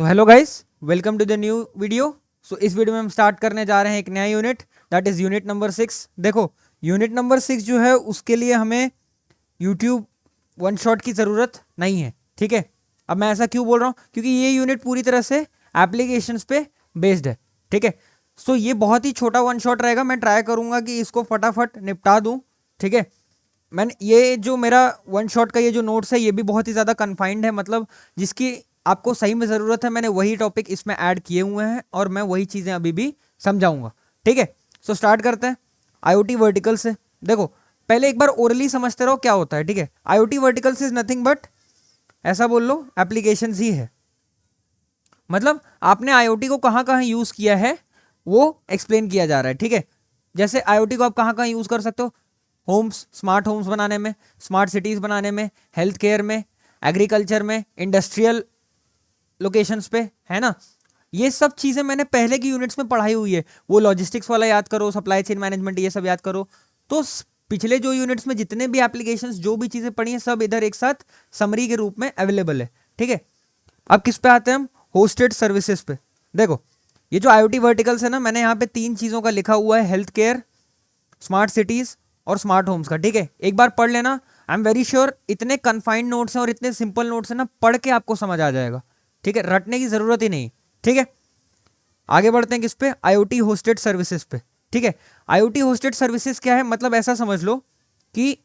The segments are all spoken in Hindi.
So hello guys, welcome to the new video. So इस वीडियो में हम स्टार्ट करने जा रहे हैं एक नया unit, that is unit number 6। देखो, यूनिट नंबर 6 जो है उसके लिए हमें यूट्यूब वन शॉट की ज़रूरत नहीं है। ठीक है, अब मैं ऐसा क्यों बोल रहा हूँ, क्योंकि ये यूनिट पूरी तरह से एप्लीकेशंस पे बेस्ड है। ठीक है, सो ये बहुत ही छोटा वन शॉट रहेगा। मैं ट्राई करूँगा कि इसको फटाफट निपटा दूँ। ठीक है, मैंने ये जो मेरा वन शॉट का ये जो नोट्स है ये भी बहुत ही ज़्यादा कन्फाइंड है, मतलब जिसकी आपको सही में ज़रूरत है मैंने वही टॉपिक इसमें ऐड किए हुए हैं और मैं वही चीज़ें अभी भी समझाऊंगा। ठीक है, सो स्टार्ट करते हैं आईओटी वर्टिकल से। देखो, पहले एक बार ओरली समझते रहो क्या होता है। ठीक है, IoT verticals is nothing but, ऐसा बोल लो, एप्लीकेशंस ही है। मतलब आपने आईओटी को कहाँ कहाँ यूज़ किया है वो एक्सप्लेन किया जा रहा है। ठीक है, जैसे आईओटी को आप कहाँ कहाँ यूज़ कर सकते हो, होम्स, स्मार्ट होम्स बनाने में, स्मार्ट सिटीज़ बनाने में, हेल्थ केयर में, एग्रीकल्चर में, इंडस्ट्रियल लोकेशंस पे, है ना। ये सब चीज़ें मैंने पहले की यूनिट्स में पढ़ाई हुई है। वो लॉजिस्टिक्स वाला याद करो, सप्लाई चेन मैनेजमेंट, ये सब याद करो। तो पिछले जो यूनिट्स में जितने भी एप्लीकेशंस जो भी चीज़ें पढ़ी हैं सब इधर एक साथ समरी के रूप में अवेलेबल है। ठीक है, अब किस पे आते हैं हम, होस्टेड सर्विसेज पे। देखो, ये जो आईओटी वर्टिकल्स है ना, मैंने यहाँ पे 3 चीज़ों का लिखा हुआ है, हेल्थ केयर, स्मार्ट सिटीज़ और स्मार्ट होम्स का। ठीक है, एक बार पढ़ लेना। आई एम वेरी श्योर इतने कन्फाइंड नोट्स हैं और इतने सिंपल नोट्स हैं ना, पढ़ के आपको समझ आ जाएगा। ठीक है, रटने की ज़रूरत ही नहीं। ठीक है, आगे बढ़ते हैं किस पे, आईओटी होस्टेड सर्विसेज पे। ठीक है, आईओटी होस्टेड सर्विसेज क्या है, मतलब ऐसा समझ लो कि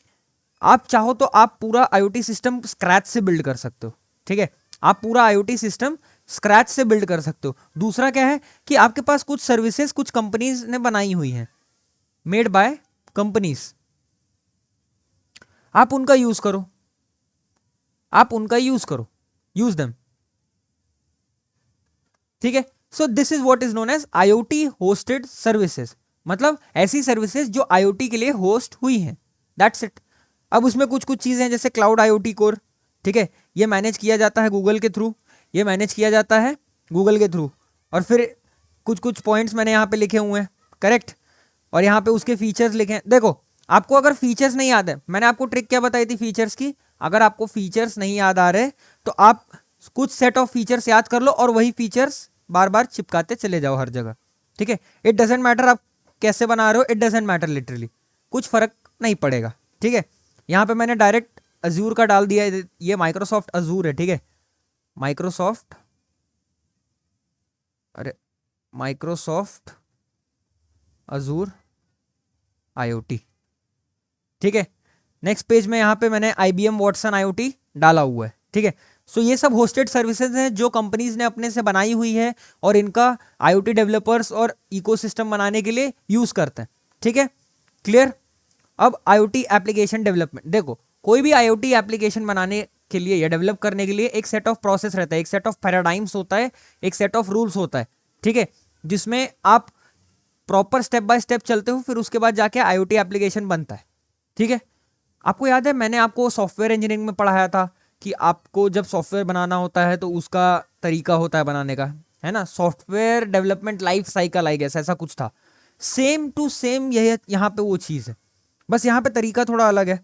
आप चाहो तो आप पूरा आईओटी सिस्टम स्क्रैच से बिल्ड कर सकते हो। ठीक है, आप पूरा आईओटी सिस्टम स्क्रैच से बिल्ड कर सकते हो। दूसरा क्या है कि आपके पास कुछ सर्विसेज कुछ कंपनीज ने बनाई हुई हैं, मेड बाय कंपनीज, आप उनका यूज करो, आप उनका यूज करो, यूज देम। ठीक है, so this is what is known as IoT hosted services, मतलब ऐसी सर्विसेज जो आईओटी के लिए होस्ट हुई हैं, दैट्स इट। अब उसमें कुछ कुछ चीजें हैं जैसे क्लाउड आईओटी कोर। ठीक है, ये मैनेज किया जाता है गूगल के थ्रू, ये मैनेज किया जाता है गूगल के थ्रू। और फिर कुछ कुछ पॉइंट्स मैंने यहाँ पे लिखे हुए हैं, करेक्ट, और यहाँ पे उसके फीचर्स लिखे हैं। देखो, आपको अगर फीचर्स नहीं याद है, मैंने आपको ट्रिक क्या बताई थी फीचर्स की, अगर आपको फीचर्स नहीं याद आ रहे तो आप कुछ सेट ऑफ फीचर्स याद कर लो और वही फीचर्स बार बार चिपकाते चले जाओ हर जगह। ठीक है, इट डजेंट मैटर आप कैसे बना रहे हो, इट डजेंट मैटर, लिटरली कुछ फर्क नहीं पड़ेगा। ठीक है, यहाँ पे मैंने डायरेक्ट अजूर का डाल दिया है, ये माइक्रोसॉफ्ट अजूर है। ठीक है, माइक्रोसॉफ्ट, अरे माइक्रोसॉफ्ट अजूर आईओटी। ठीक है, नेक्स्ट पेज में यहाँ पे मैंने IBM वाटसन आईओटी डाला हुआ है। ठीक है, सो ये सब होस्टेड सर्विसेज हैं जो कंपनीज ने अपने से बनाई हुई है और इनका आईओटी डेवलपर्स और इकोसिस्टम बनाने के लिए यूज करते हैं। ठीक है, क्लियर। अब आईओटी एप्लीकेशन डेवलपमेंट, देखो कोई भी आईओटी एप्लीकेशन बनाने के लिए या डेवलप करने के लिए एक सेट ऑफ प्रोसेस रहता है, एक सेट ऑफ पैराडाइम्स होता है, एक सेट ऑफ रूल्स होता है। ठीक है, जिसमें आप प्रॉपर स्टेप बाय स्टेप चलते हो, फिर उसके बाद जाके आईओटी एप्लीकेशन बनता है। ठीक है, आपको याद है मैंने आपको सॉफ्टवेयर इंजीनियरिंग में पढ़ाया था कि आपको जब सॉफ्टवेयर बनाना होता है तो उसका तरीका होता है बनाने का, है ना, software development life cycle I guess, ऐसा कुछ था। सेम टू सेम यही यहाँ पे वो चीज़ है, बस यहाँ पे तरीका थोड़ा अलग है।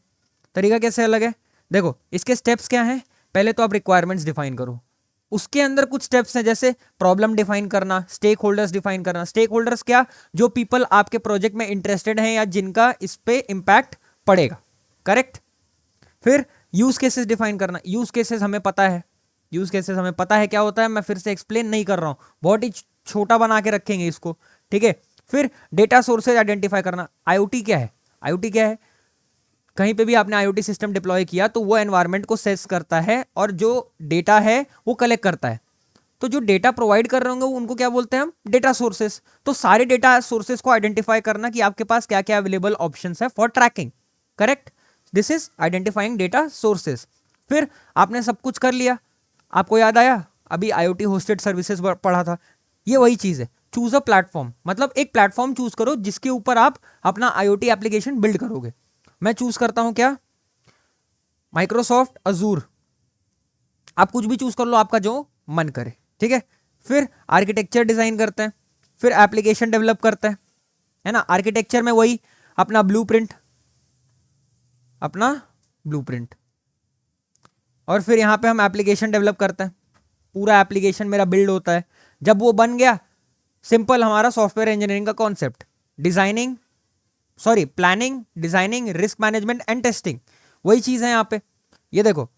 तरीका कैसे अलग है, देखो इसके स्टेप्स क्या हैं। पहले तो आप रिक्वायरमेंट्स डिफाइन करो, उसके अंदर कुछ स्टेप्स हैं जैसे प्रॉब्लम डिफाइन करना, स्टेक होल्डर्स डिफाइन करना। स्टेक होल्डर्स क्या, जो पीपल आपके प्रोजेक्ट में इंटरेस्टेड हैं या जिनका इस पे इम्पैक्ट पड़ेगा, करेक्ट। फिर यूज केसेस डिफाइन करना, यूज केसेस हमें पता है, यूज केसेस हमें पता है क्या होता है, मैं फिर से एक्सप्लेन नहीं कर रहा हूं, बहुत ही छोटा बना के रखेंगे इसको। ठीक है, फिर डेटा सोर्सेज आइडेंटिफाई करना। आईओटी क्या है, आईओटी क्या है, कहीं पे भी आपने आईओटी सिस्टम डिप्लॉय किया तो वो एनवायरनमेंट को सेंस करता है और जो डेटा है वो कलेक्ट करता है। तो जो डेटा प्रोवाइड कर रहे होंगे उनको क्या बोलते हैं हम, डेटा सोर्सेस। तो सारे डेटा सोर्सेस को आइडेंटिफाई करना कि आपके पास क्या क्या अवेलेबल ऑप्शंस है for tracking, correct. This is identifying data sources. फिर आपने सब कुछ कर लिया, आपको याद आया अभी आईओटी होस्टेड सर्विसेज पढ़ा था, ये वही चीज है। चूज अ प्लेटफॉर्म, मतलब एक प्लेटफॉर्म चूज करो जिसके ऊपर आप अपना आईओटी एप्लीकेशन बिल्ड करोगे। मैं चूज करता हूं क्या, माइक्रोसॉफ्ट अजूर, आप कुछ भी चूज कर लो आपका जो मन करे। ठीक है, फिर आर्किटेक्चर डिजाइन करते हैं, फिर एप्लीकेशन डेवलप करते हैं, है ना। आर्किटेक्चर में वही अपना ब्लूप्रिंट, अपना ब्लूप्रिंट, और फिर यहां पे हम एप्लीकेशन डेवलप करते हैं। पूरा एप्लीकेशन मेरा बिल्ड होता है। जब वो बन गया, सिंपल हमारा सॉफ्टवेयर इंजीनियरिंग का concept, planning, designing, risk management and testing, वही चीज़ है यहाँ पे। ये देखो,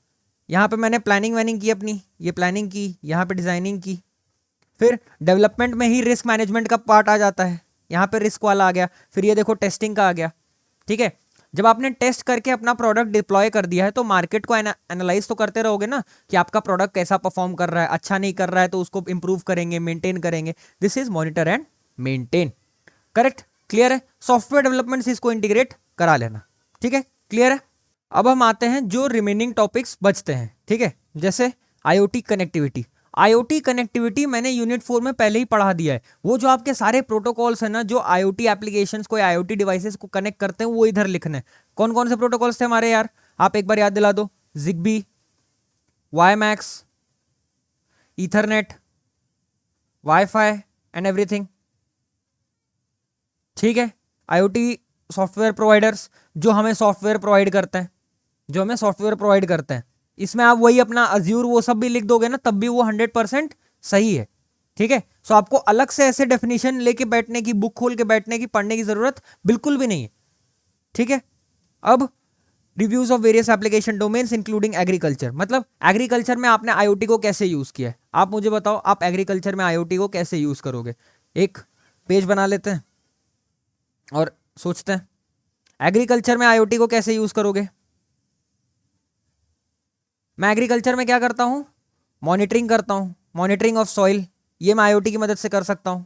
यहाँ पे मैंने प्लानिंग वैनिंग की अपनी, ये प्लानिंग की, यहाँ पे डिजाइनिंग की, फिर डेवलपमेंट में ही रिस्क मैनेजमेंट का पार्ट आ जाता है, यहाँ पे रिस्क वाला आ गया, फिर ये देखो टेस्टिंग का आ गया। ठीक है, जब आपने टेस्ट करके अपना प्रोडक्ट डिप्लॉय कर दिया है तो मार्केट को एनालाइज तो करते रहोगे ना कि आपका प्रोडक्ट कैसा परफॉर्म कर रहा है, अच्छा नहीं कर रहा है तो उसको इंप्रूव करेंगे, मेंटेन करेंगे। This is monitor and maintain. Correct, clear है? सॉफ्टवेयर डेवलपमेंट से इसको इंटीग्रेट करा लेना। ठीक है, क्लियर है? अब हम आते हैं जो रिमेनिंग टॉपिक्स बचते हैं। ठीक है, जैसे आईओटी कनेक्टिविटी। आईओटी कनेक्टिविटी मैंने यूनिट 4 में पहले ही पढ़ा दिया है। वो जो आपके सारे प्रोटोकॉल्स हैं ना, जो आईओटी एप्लीकेशंस को, आईओटी डिवाइसेस को कनेक्ट करते हैं, वो इधर लिखने हैं। कौन कौन से प्रोटोकॉल्स थे हमारे यार, आप एक बार याद दिला दो। Zigbee, WiMAX, Ethernet, wifi and everything. ठीक है, आईओटी सॉफ्टवेयर प्रोवाइडर्स जो हमें सॉफ्टवेयर प्रोवाइड करते हैं, इसमें आप वही अपना अज्यूर वो सब भी लिख दोगे ना, तब भी वो 100% सही है। ठीक है, सो आपको अलग से ऐसे डेफिनेशन लेके बैठने की, बुक खोल के बैठने की, पढ़ने की जरूरत बिल्कुल भी नहीं है। ठीक है, अब reviews of various application domains including agriculture. मतलब एग्रीकल्चर में आपने आईओटी को कैसे यूज किया है, आप मुझे बताओ, आप एग्रीकल्चर में आईओटी को कैसे यूज करोगे। एक पेज बना लेते हैं और सोचते हैं एग्रीकल्चर में आईओटी को कैसे यूज करोगे। मैं एग्रीकल्चर में क्या करता हूं, मॉनिटरिंग करता हूं, मॉनिटरिंग ऑफ सॉइल, ये मैं आईओटी की मदद से कर सकता हूं,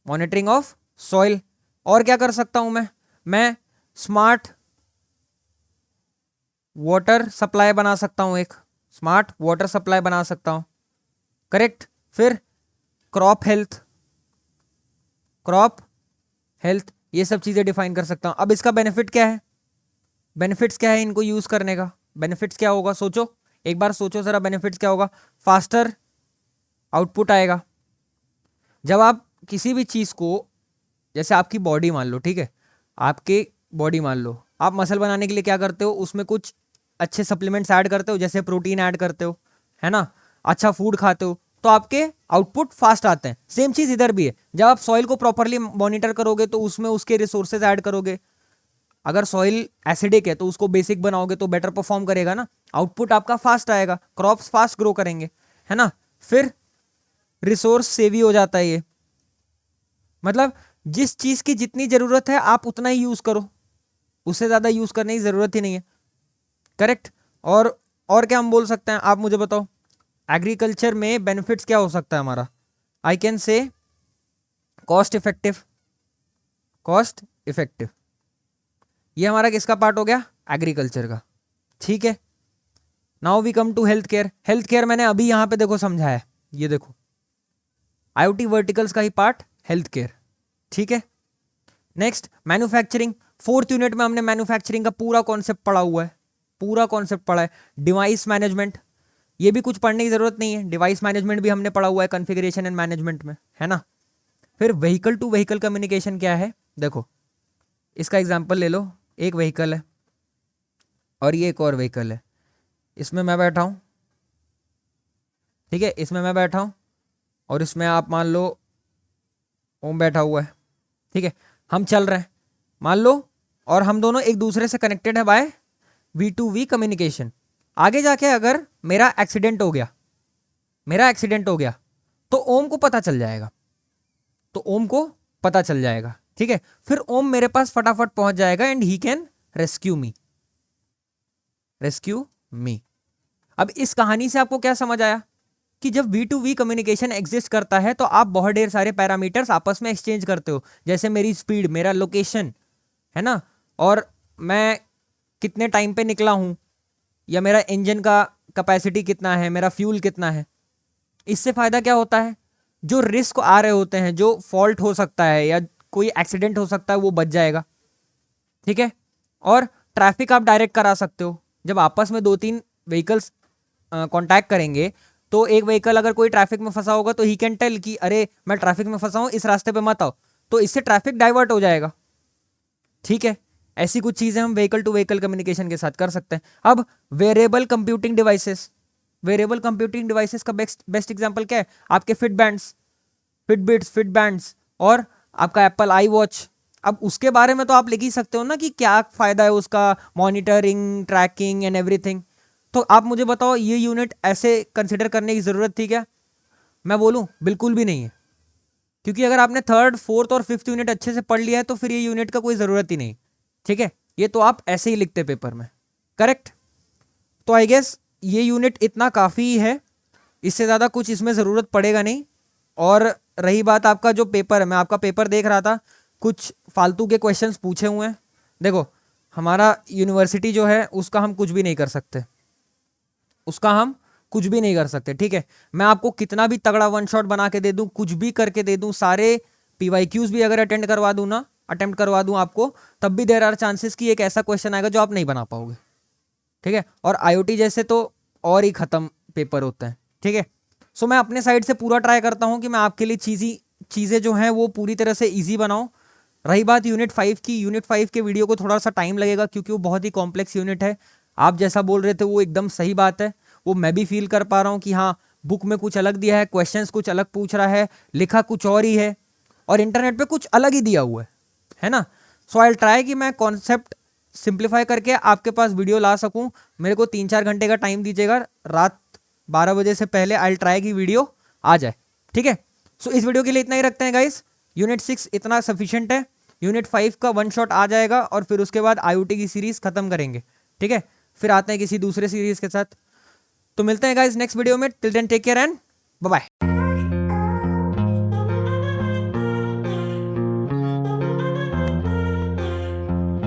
मॉनिटरिंग ऑफ सॉइल। और क्या कर सकता हूं मैं स्मार्ट वाटर सप्लाई बना सकता हूं, एक स्मार्ट वाटर सप्लाई बना सकता हूं। करेक्ट, फिर क्रॉप हेल्थ, ये सब चीजें डिफाइन कर सकता हूं। अब इसका बेनिफिट क्या है, बेनिफिट्स क्या है इनको यूज करने का, बेनिफिट्स क्या होगा, सोचो एक बार, सोचो जरा, बेनिफिट्स क्या होगा। फास्टर आउटपुट आएगा। जब आप किसी भी चीज को, जैसे आपकी बॉडी मान लो, ठीक है, आपकी बॉडी मान लो, आप मसल बनाने के लिए क्या करते हो, उसमें कुछ अच्छे सप्लीमेंट्स ऐड करते हो, जैसे प्रोटीन ऐड करते हो, है ना, अच्छा फूड खाते हो, तो आपके आउटपुट फास्ट आते हैं। सेम चीज इधर भी है, जब आप सॉइल को प्रॉपरली मॉनिटर करोगे तो उसमें उसके रिसोर्सेज ऐड करोगे। अगर सॉइल एसिडिक है तो उसको बेसिक बनाओगे तो बेटर परफॉर्म करेगा ना, आउटपुट आपका फास्ट आएगा, क्रॉप्स फास्ट ग्रो करेंगे, है ना। फिर रिसोर्स सेव ही हो जाता है ये, मतलब जिस चीज की जितनी जरूरत है आप उतना ही यूज करो, उससे ज्यादा यूज करने की जरूरत ही नहीं है। करेक्ट, और क्या हम बोल सकते हैं, आप मुझे बताओ, एग्रीकल्चर में बेनिफिट्स क्या हो सकता है हमारा। I can say cost effective, ये हमारा किसका पार्ट हो गया, एग्रीकल्चर का। ठीक है, now we come to health care मैंने अभी यहां पे देखो समझाया है, ये देखो आईओटी वर्टिकल्स का ही पार्ट हेल्थ केयर। ठीक है, नेक्स्ट मैन्युफैक्चरिंग। 4th यूनिट में हमने मैन्युफैक्चरिंग का पूरा कॉन्सेप्ट पढ़ा हुआ है, पूरा कॉन्सेप्ट पढ़ा है। डिवाइस मैनेजमेंट, ये भी कुछ पढ़ने की जरूरत नहीं है, डिवाइस मैनेजमेंट भी हमने पढ़ा हुआ है कॉन्फ़िगरेशन एंड मैनेजमेंट में, है ना। फिर व्हीकल टू व्हीकल कम्युनिकेशन क्या है, देखो इसका एग्जांपल ले लो, एक व्हीकल है और ये एक और व्हीकल है, इसमें मैं बैठा हूं, ठीक है, इसमें मैं बैठा हूं और इसमें आप मान लो ओम बैठा हुआ है, ठीक है, हम चल रहे हैं मान लो, और हम दोनों एक दूसरे से कनेक्टेड है बाय V2V कम्युनिकेशन। आगे जाके अगर मेरा एक्सीडेंट हो गया तो ओम को पता चल जाएगा, ठीक है, फिर ओम मेरे पास फटाफट पहुंच जाएगा एंड ही कैन रेस्क्यू मी। अब इस कहानी से आपको क्या समझ आया कि जब V2V कम्युनिकेशन एग्जिस्ट करता है तो आप बहुत ढेर सारे पैरामीटर्स आपस में एक्सचेंज करते हो, जैसे मेरी स्पीड, मेरा लोकेशन, है ना, और मैं कितने टाइम पे निकला हूं, या मेरा इंजन का कैपेसिटी कितना है, मेरा फ्यूल कितना है। इससे फायदा क्या होता है, जो रिस्क आ रहे होते हैं, जो फॉल्ट हो सकता है या कोई एक्सीडेंट हो सकता है, वो बच जाएगा। ठीक है, और ट्रैफिक आप डायरेक्ट करा सकते हो, जब आपस में 2-3 व्हीकल्स कांटेक्ट करेंगे तो एक व्हीकल अगर कोई ट्रैफिक में फंसा होगा तो ही कैन टेल कि अरे मैं ट्रैफिक में फंसा हूं, इस रास्ते पे मत आओ, तो इससे ट्रैफिक डाइवर्ट हो जाएगा। ठीक है, ऐसी कुछ चीजें हम व्हीकल टू व्हीकल कम्युनिकेशन के साथ कर सकते हैं। अब variable computing devices, variable computing devices का बेस्ट एग्जांपल क्या है? आपके फिटबिट्स और आपका एप्पल आई वॉच। अब उसके बारे में तो आप लिख ही सकते हो ना कि क्या फायदा है उसका, मॉनिटरिंग, ट्रैकिंग एंड एवरीथिंग। तो आप मुझे बताओ, ये यूनिट ऐसे कंसिडर करने की जरूरत थी क्या? मैं बोलूं बिल्कुल भी नहीं है, क्योंकि अगर आपने थर्ड, फोर्थ और फिफ्थ यूनिट अच्छे से पढ़ लिया है तो फिर ये यूनिट का कोई ज़रूरत ही नहीं। ठीक है, ये तो आप ऐसे ही लिखते पेपर में। करेक्ट। तो आई गेस ये यूनिट इतना काफ़ी है, इससे ज़्यादा कुछ इसमें ज़रूरत पड़ेगा नहीं। और रही बात आपका जो पेपर है, मैं आपका पेपर देख रहा था, कुछ फालतू के क्वेश्चंस पूछे हुए हैं। देखो, हमारा यूनिवर्सिटी जो है उसका हम कुछ भी नहीं कर सकते, ठीक है। मैं आपको कितना भी तगड़ा वन शॉट बना के दे दूं, कुछ भी करके दे दूं, सारे पीवाईक्यूज भी अगर अटेम्प्ट करवा दूं आपको, तब भी देयर आर चांसेस कि एक ऐसा क्वेश्चन आएगा जो आप नहीं बना पाओगे। ठीक है, और आईओटी जैसे तो और ही खत्म पेपर होते हैं। ठीक है, सो मैं अपने साइड से पूरा ट्राई करता हूं कि मैं आपके लिए चीज़ें जो हैं वो पूरी तरह से ईजी बनाऊं। रही बात यूनिट 5 की, यूनिट 5 के वीडियो को थोड़ा सा टाइम लगेगा क्योंकि वो बहुत ही कॉम्प्लेक्स यूनिट है। आप जैसा बोल रहे थे वो एकदम सही बात है, वो मैं भी फील कर पा रहा हूँ कि हाँ, बुक में कुछ अलग दिया है, क्वेश्चंस कुछ अलग पूछ रहा है, लिखा कुछ और ही है, और इंटरनेट पे कुछ अलग ही दिया हुआ है ना। सो आई ट्राई कि मैं कॉन्सेप्ट सिंप्लीफाई करके आपके पास वीडियो ला सकूं। मेरे को 3-4 घंटे का टाइम दीजिएगा, रात 12 बजे से पहले आई ट्राई की वीडियो आ जाए। ठीक है, सो इस वीडियो के लिए इतना ही रखते हैं गाइस। यूनिट 6 इतना सफिशिएंट है, यूनिट 5 का वन शॉट आ जाएगा और फिर उसके बाद आईओटी की सीरीज खत्म करेंगे। ठीक है, फिर आते हैं किसी दूसरे सीरीज के साथ। तो मिलते हैं गाइस नेक्स्ट वीडियो में। Till then take care and bye bye.